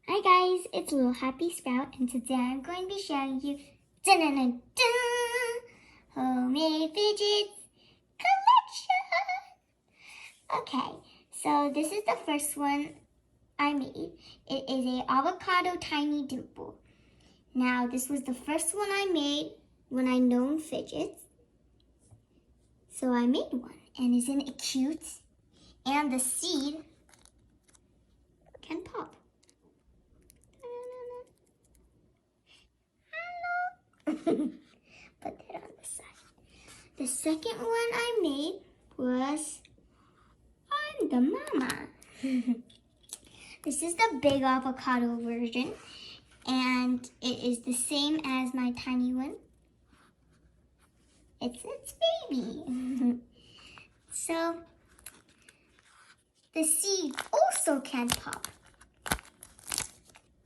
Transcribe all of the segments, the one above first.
Hi guys, it's Little Happy Sprout, and today I'm going to be showing you homemade fidgets collection. Okay, so this is the first one I made. It is a avocado tiny dimple. Now this was the first one I made when I known fidgets. So I made one, and isn't it cute? And the seed can pop. Put that on the side. The second one I made was I'm the mama. This is the big avocado version, and it is the same as my tiny one. It's its baby. So the seed also can pop.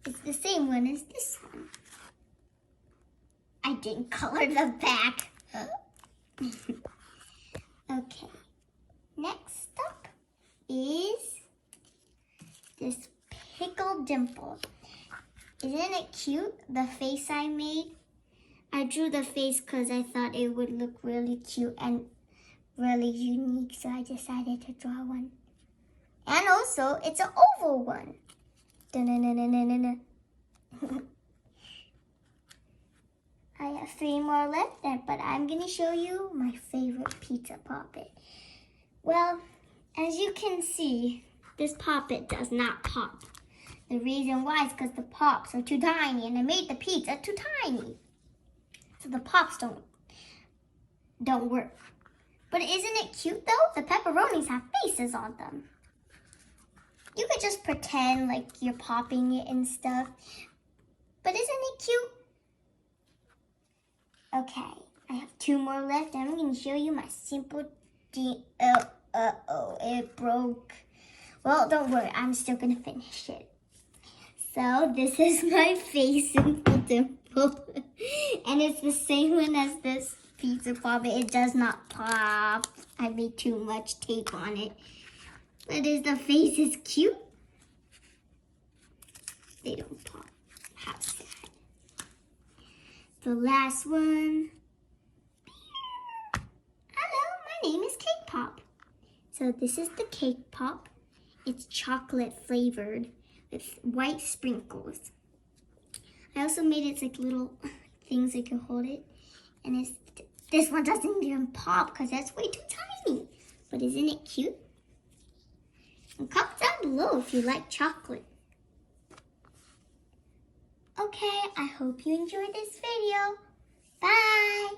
It's the same one as this one. I didn't color the back. Okay, next up is this pickle dimple. Isn't it cute, the face I made? I drew the face because I thought it would look really cute and really unique, so I decided to draw one. And also, it's an oval one. I have 3 more left, but I'm going to show you my favorite pizza poppet. Well, as you can see, this poppet does not pop. The reason why is because the pops are too tiny, and I made the pizza too tiny. So the pops don't work. But isn't it cute though? The pepperonis have faces on them. You could just pretend like you're popping it and stuff. But isn't it cute? Okay, I have 2 more left. I'm going to show you my simple it broke. Well, don't worry, I'm still going to finish it. So this is my face simple dimple. And it's the same one as this pizza poppet. It does not pop. I made too much tape on it. But is the face is cute? They don't pop. How sad. The last one. Hello, my name is Cake Pop. So this is the Cake Pop. It's chocolate flavored with white sprinkles. I also made it like little things that can hold it. And this one doesn't even pop because that's way too tiny. But isn't it cute? And comment down below if you like chocolate. Okay, I hope you enjoyed this video. Bye!